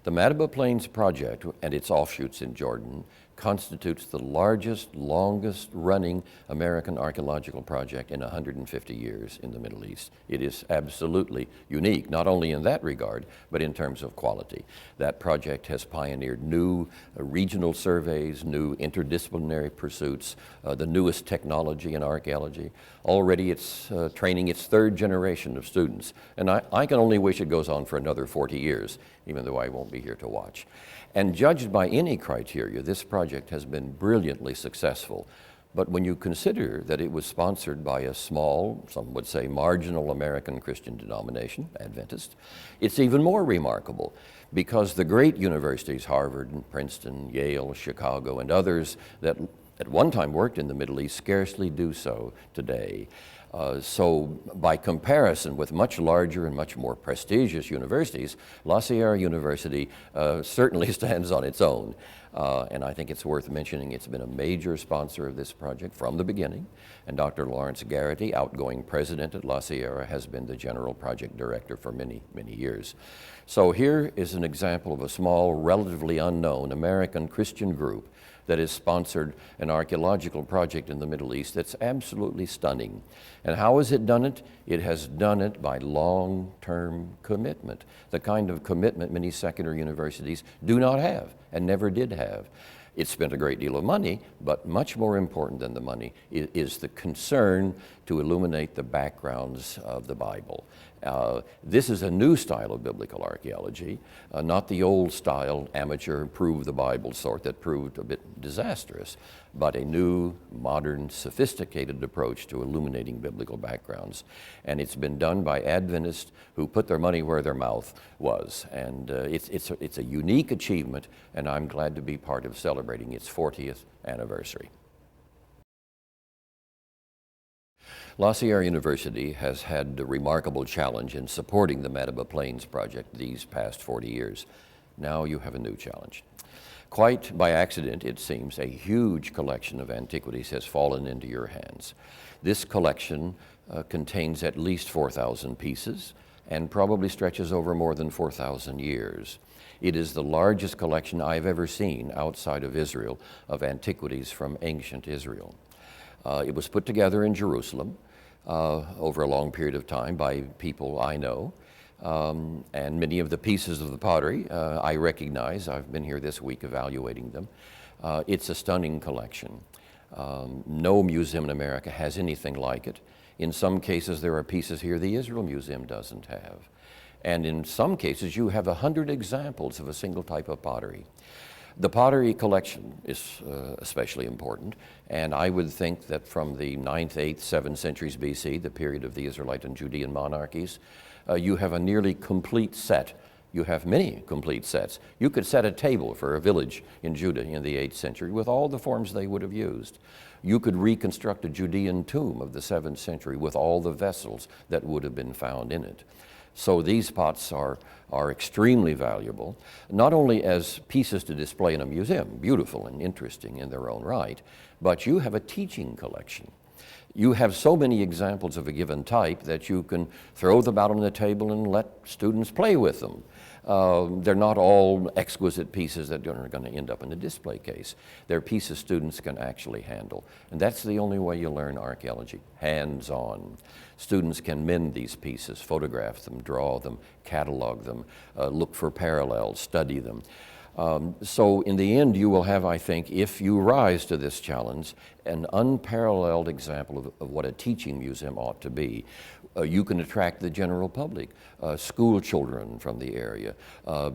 The Madaba Plains project and its offshoots in Jordan constitutes the largest, longest running American archaeological project in 150 years in the Middle East. It is absolutely unique, not only in that regard, but in terms of quality. That project has pioneered new regional surveys, new interdisciplinary pursuits, the newest technology in archaeology. Already it's training its third generation of students, and I can only wish it goes on for another 40 years, even though I won't be here to watch. And judged by any criteria, this project has been brilliantly successful. But when you consider that it was sponsored by a small, some would say marginal American Christian denomination, Adventist, it's even more remarkable because the great universities, Harvard and Princeton, Yale, Chicago, and others that at one time worked in the Middle East scarcely do so today. So by comparison with much larger and much more prestigious universities, La Sierra University certainly stands on its own. And I think it's worth mentioning it's been a major sponsor of this project from the beginning. And Dr. Lawrence Garrity, outgoing president at La Sierra, has been the general project director for many, many years. So here is an example of a small, relatively unknown American Christian group that has sponsored an archaeological project in the Middle East that's absolutely stunning. And how has it done it? It has done it by long-term commitment, the kind of commitment many secular universities do not have and never did have. It spent a great deal of money, but much more important than the money is the concern to illuminate the backgrounds of the Bible. This is a new style of biblical archaeology, not the old style amateur prove the Bible sort that proved a bit disastrous, but a new, modern, sophisticated approach to illuminating biblical backgrounds. And it's been done by Adventists who put their money where their mouth was. And it's a unique achievement, and I'm glad to be part of celebrating its 40th anniversary. La Sierra University has had a remarkable challenge in supporting the Madaba Plains project these past 40 years. Now you have a new challenge. Quite by accident, it seems, a huge collection of antiquities has fallen into your hands. This collection contains at least 4,000 pieces and probably stretches over more than 4,000 years. It is the largest collection I've ever seen outside of Israel of antiquities from ancient Israel. It was put together in Jerusalem over a long period of time by people I know. And many of the pieces of the pottery I recognize. I've been here this week evaluating them. It's a stunning collection. No museum in America has anything like it. In some cases, there are pieces here the Israel Museum doesn't have. And in some cases, you have 100 examples of a single type of pottery. The Pottery Collection is especially important, and I would think that from the 9th, 8th, 7th centuries BC, the period of the Israelite and Judean monarchies, you have a nearly complete set. You have many complete sets. You could set a table for a village in Judah in the 8th century with all the forms they would have used. You could reconstruct a Judean tomb of the 7th century with all the vessels that would have been found in it. So these pots are extremely valuable, not only as pieces to display in a museum, beautiful and interesting in their own right, but you have a teaching collection. You have so many examples of a given type that you can throw them out on the table and let students play with them. They're not all exquisite pieces that are going to end up in a display case. They're pieces students can actually handle. And that's the only way you learn archaeology, hands-on. Students can mend these pieces, photograph them, draw them, catalog them, look for parallels, study them. So in the end, you will have, I think, if you rise to this challenge, an unparalleled example of what a teaching museum ought to be. You can attract the general public, school children from the area,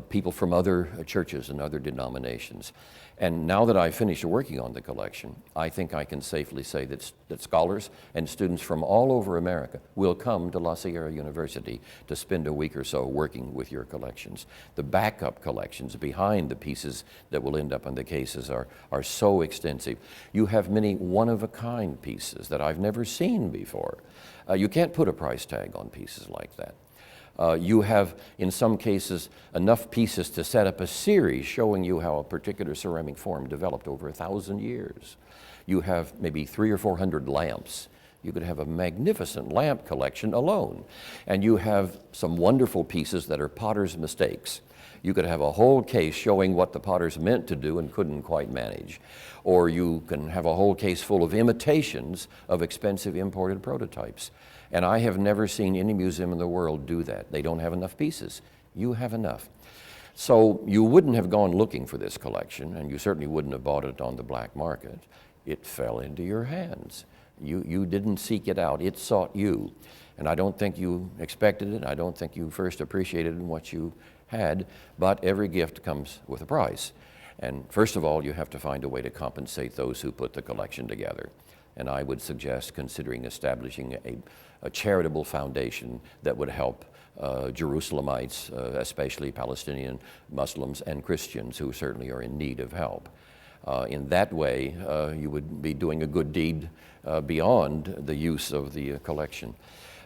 people from other churches and other denominations. And now that I've finished working on the collection, I think I can safely say that scholars and students from all over America will come to La Sierra University to spend a week or so working with your collections. The backup collections behind the pieces that will end up in the cases are so extensive. You have many one-of-a-kind pieces that I've never seen before. You can't put a price tag on pieces like that. You have, in some cases, enough pieces to set up a series showing you how a particular ceramic form developed over 1,000 years. You have maybe 300 or 400 lamps You could have a magnificent lamp collection alone. And you have some wonderful pieces that are potter's mistakes. You could have a whole case showing what the potters meant to do and couldn't quite manage. Or you can have a whole case full of imitations of expensive imported prototypes. And I have never seen any museum in the world do that. They don't have enough pieces. You have enough. So you wouldn't have gone looking for this collection, and you certainly wouldn't have bought it on the black market. It fell into your hands. You didn't seek it out. It sought you. And I don't think you expected it. I don't think you first appreciated what you had, but every gift comes with a price. And first of all, you have to find a way to compensate those who put the collection together. And I would suggest considering establishing a charitable foundation that would help Jerusalemites, especially Palestinian Muslims and Christians who certainly are in need of help. In that way, you would be doing a good deed beyond the use of the collection.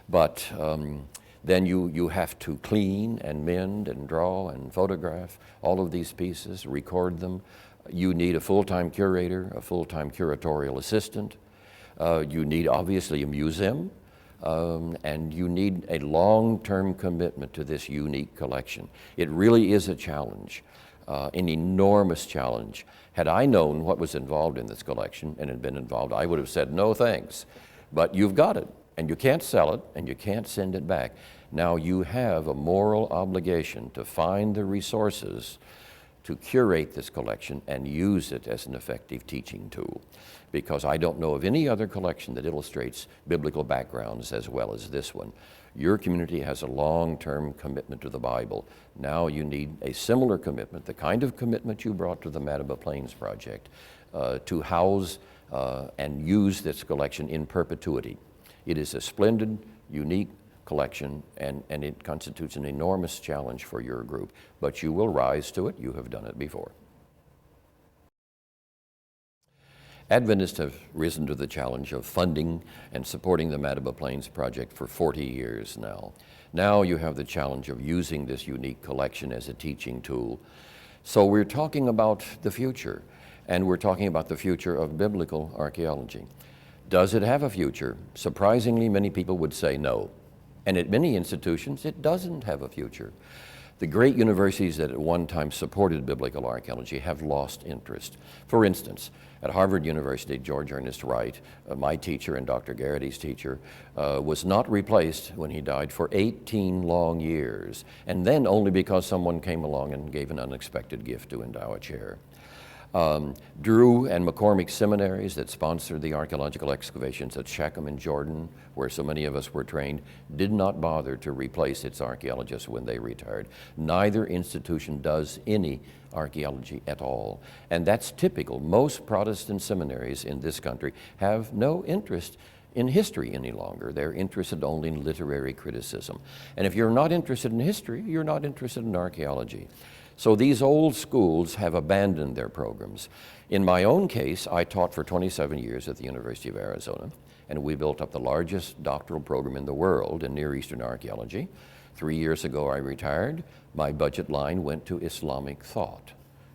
But then you have to clean and mend and draw and photograph all of these pieces, record them. You need a full-time curator, a full-time curatorial assistant. You need obviously a museum, and you need a long-term commitment to this unique collection. It really is a challenge, an enormous challenge. Had I known what was involved in this collection and had been involved, I would have said no thanks. But you've got it, and you can't sell it, and you can't send it back. Now you have a moral obligation to find the resources to curate this collection and use it as an effective teaching tool. Because I don't know of any other collection that illustrates biblical backgrounds as well as this one. Your community has a long-term commitment to the Bible. Now you need a similar commitment, the kind of commitment you brought to the Madaba Plains Project, to house and use this collection in perpetuity. It is a splendid, unique collection, and it constitutes an enormous challenge for your group. But you will rise to it. You have done it before. Adventists have risen to the challenge of funding and supporting the Madaba Plains Project for 40 years now. Now you have the challenge of using this unique collection as a teaching tool. So we're talking about the future, and we're talking about the future of biblical archaeology. Does it have a future? Surprisingly, many people would say no. And at many institutions, it doesn't have a future. The great universities that at one time supported biblical archaeology have lost interest. For instance, at Harvard University, George Ernest Wright, my teacher and Dr. Garrity's teacher, was not replaced when he died for 18 long years, and then only because someone came along and gave an unexpected gift to endow a chair. Drew and McCormick seminaries that sponsored the archaeological excavations at Shechem in Jordan, where so many of us were trained, did not bother to replace its archaeologists when they retired. Neither institution does any archaeology at all. And that's typical. Most Protestant seminaries in this country have no interest in history any longer. They're interested only in literary criticism. And if you're not interested in history, you're not interested in archaeology. So these old schools have abandoned their programs. In my own case, I taught for 27 years at the University of Arizona, and we built up the largest doctoral program in the world in Near Eastern archaeology. 3 years ago, I retired. My budget line went to Islamic thought.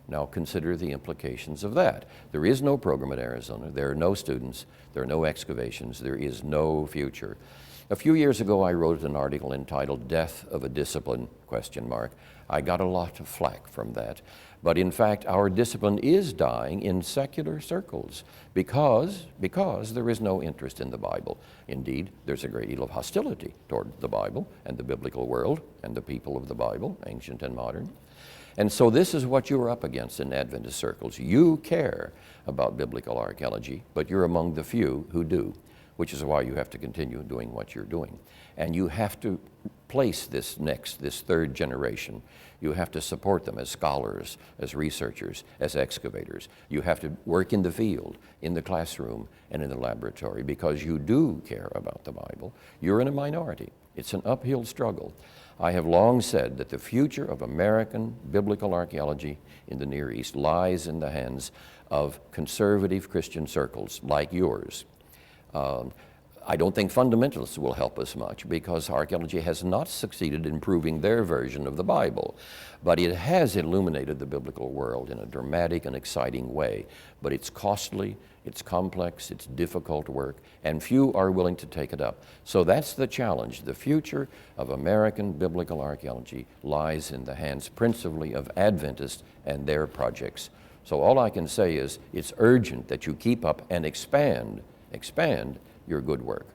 Now consider the implications of that. There is no program at Arizona. There are no students. There are no excavations. There is no future. A few years ago, I wrote an article entitled "Death of a Discipline?" I got a lot of flack from that. But in fact, our discipline is dying in secular circles because there is no interest in the Bible. Indeed, there's a great deal of hostility toward the Bible and the biblical world and the people of the Bible, ancient and modern. And so this is what you're up against in Adventist circles. You care about biblical archaeology, but you're among the few who do, which is why you have to continue doing what you're doing. And you have to place this third generation. You have to support them as scholars, as researchers, as excavators. You have to work in the field, in the classroom, and in the laboratory because you do care about the Bible. You're in a minority. It's an uphill struggle. I have long said that the future of American biblical archaeology in the Near East lies in the hands of conservative Christian circles like yours. I don't think fundamentalists will help us much because archaeology has not succeeded in proving their version of the Bible. But it has illuminated the biblical world in a dramatic and exciting way. But it's costly, it's complex, it's difficult work, and few are willing to take it up. So that's the challenge. The future of American biblical archaeology lies in the hands principally of Adventists and their projects. So all I can say is it's urgent that you keep up and expand your good work.